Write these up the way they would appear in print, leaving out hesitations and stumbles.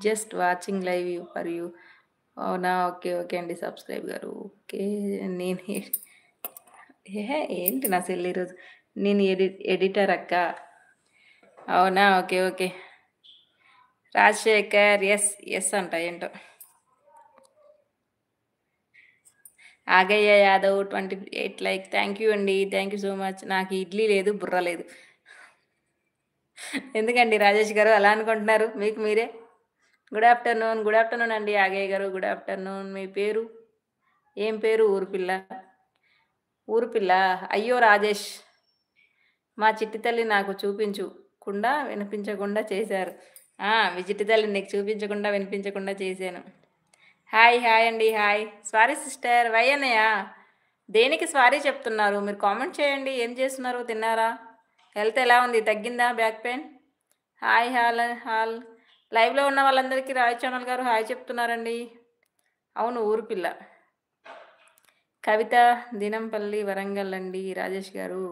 Just watching live for you. అవునా! Okay. Okay అండి. Subscribe గారు. ఓకే. నేను ఏంటి నా సెల్ ఈరోజు. నేను ఎడిటర్ అక్క. అవునా! ఓకే. ఓకే. రాజశేఖర్ యెస్ అంట ఏంటో. Agayya Yadav 28 like. Thank you అండి. Thank you so much. నాకు ఇడ్లీ లేదు, బుర్ర లేదు. ఎందుకండి రాజేష్ గారు అలా అనుకుంటున్నారు? మీకు మీరే. Good afternoon. గుడ్ ఆఫ్టర్‌నూన్ అండి ఆగయ్య గారు. Good afternoon. మీ పేరు? ఏం పేరు? ఊరు పిల్ల. ఊరు పిల్ల. అయ్యో! రాజేష్. మా చిట్టి తల్లి నాకు చూపించకుండా, వినిపించకుండా చేశారు. మీ చిట్టి తల్లిని నీకు చూపించకుండా, వినిపించకుండా చేశాను. హాయ్. హాయ్ అండి. హాయ్. Sorry sister. వై అన్నయ్య? దేనికి సారీ చెప్తున్నారు? మీరు కామెంట్ చేయండి. ఏం చేస్తున్నారు? తిన్నారా? హెల్త్ ఎలా ఉంది? తగ్గిందా బ్యాక్ పెయిన్? హాయ్. హాల్. లైవ్‌లో ఉన్న వాళ్ళందరికీ రాయ్ ఛానల్ గారు హాయ్ చెప్తున్నారండి. అవును. ఊరు పిల్ల. కవిత దినంపల్లి వరంగల్ అండి రాజేష్ గారు.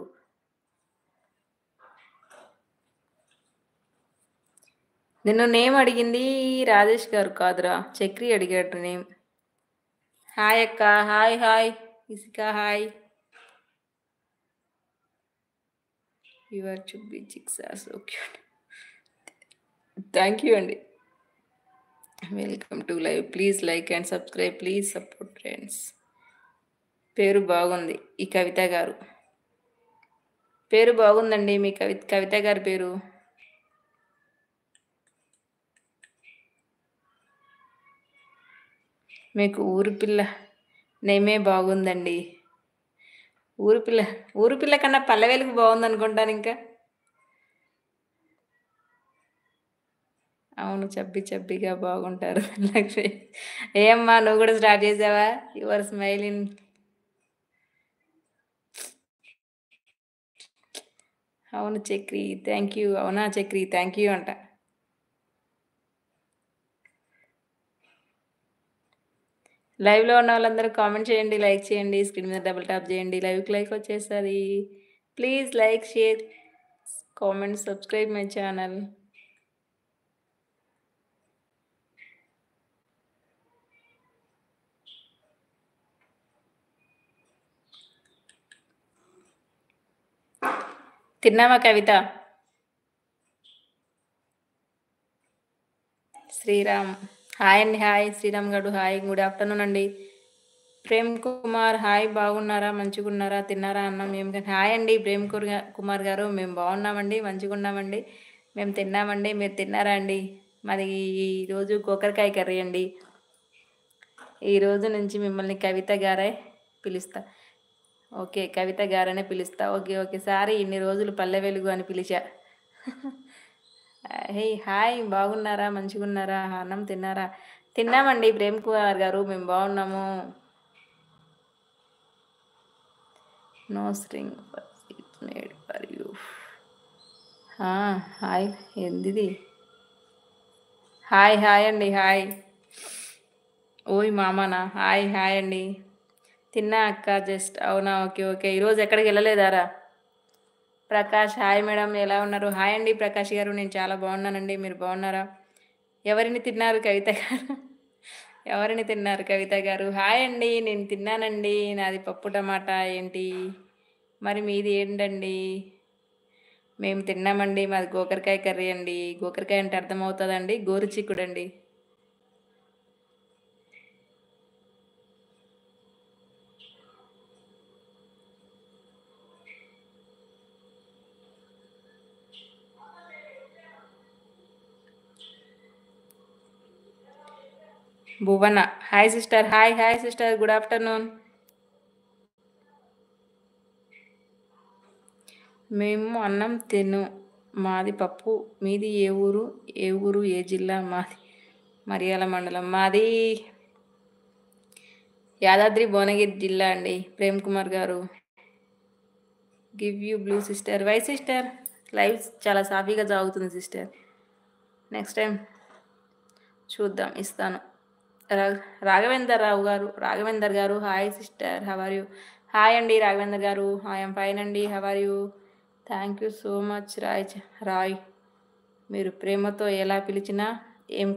నిన్ను నేమ్ అడిగింది రాజేష్ గారు కాదురా! చక్రి అడిగాడు నేమ్. హాయ్ అక్క. Hi. Isika hi. Your chubby cheeks are so cute. Thank you అండి. Welcome to live. Please like and subscribe. Please support friends. పేరు బాగుంది ఈ కవిత గారు. పేరు బాగుందండి మీ కవిత గారి పేరు. మీకు ఊరు పిల్ల నేమే బాగుందండి. ఊరు పిల్ల కన్నా పల్లె వెలుగు బాగుందనుకుంటాను ఇంకా. అవును. చబ్బీగా బాగుంటారు. లక్ష్మి. ఏమ్మా నువ్వు గూడా స్టార్ట్ చేసావా? Your smiling. అవును చక్రి. Thank you. అవునా చక్రి థ్యాంక్ యూ అంట. లైవ్‌లో ఉన్న వాళ్ళందరూ కామెంట్ చేయండి, లైక్ చేయండి, స్క్రీన్ మీద డబుల్ టాప్ చేయండి. లైవ్‌కి లైక్ వచ్చేస్తది. Please like, share, comment, subscribe my channel. తిన్నావా కవిత? శ్రీరామ్. హాయ్ అండి. హాయ్. శ్రీరామ్ గారు హాయ్. గుడ్ ఆఫ్టర్‌నూన్ అండి. ప్రేమ్ కుమార్ హాయ్. బాగున్నారా? మంచిగున్నారా? తిన్నారా అన్నం? హాయ్ అండి కుమార్ గారు. మేము బాగున్నామండి. మంచిగున్నామండి. మేము తిన్నామండి. మీరు తిన్నారా అండి? మాది ఈరోజు గోకరకాయ కర్రీ అండి. ఈరోజు నుంచి మిమ్మల్ని కవిత గారే పిలుస్తా. ఓకే. కవిత గారనే పిలుస్తా. ఓకే. సారీ ఇన్ని రోజులు పల్లె వెలుగు అని పిలిచా. హాయ్. బాగున్నారా? మంచిగున్నారా? అన్నం తిన్నారా? తిన్నామండి ప్రేమ్ కుమార్ గారు. మేము బాగున్నాము. No string it's made for you. Hi. ఏందిది? హాయ్ అండి. హాయ్. ఓయ్ మామనా? హాయ్ అండి. తిన్నా అక్క జస్ట్. అవునా? ఓకే. ఈరోజు ఎక్కడికి వెళ్ళలేదారా? ప్రకాష్ హాయ్ మేడం ఎలా ఉన్నారు? హాయ్ అండి ప్రకాష్ గారు. నేను చాలా బాగున్నానండి. మీరు బాగున్నారా? ఎవరిని తిన్నారు కవిత గారు? ఎవరిని తిన్నారు కవిత గారు? హాయ్ అండి. నేను తిన్నానండి. నాది పప్పు టమాటా ఏంటి? మరి మీది ఏంటండి? మేము తిన్నామండి. మాది గోకరకాయ కర్రీ అండి. గోకరకాయ అంటే అర్థమవుతదండి? గోరుచిక్కుడండి. Bhuvana hi sister. Hi sister. Good afternoon. మేము అన్నం మాది పప్పు. మీది ఏ ఊరు? ఏ జిల్లా? మాది మరియాల మండలం. మాది యాదాద్రి భువనగిరి జిల్లా అండి. Prem Kumar garu. Give you blue sister. Why sister? Live చాలా సాఫీగా సాగుతుంది సిస్టర్. నెక్స్ట్ టైం చూద్దాం ఇస్తాను. Raghavender garu hi sister. How are you? Hi అండి రాఘవేందర్ గారు. ఐఎమ్ ఫైన్ అండి. How are you? Thank you so much Rai. మీరు ప్రేమతో ఎలా పిలిచినా ఏం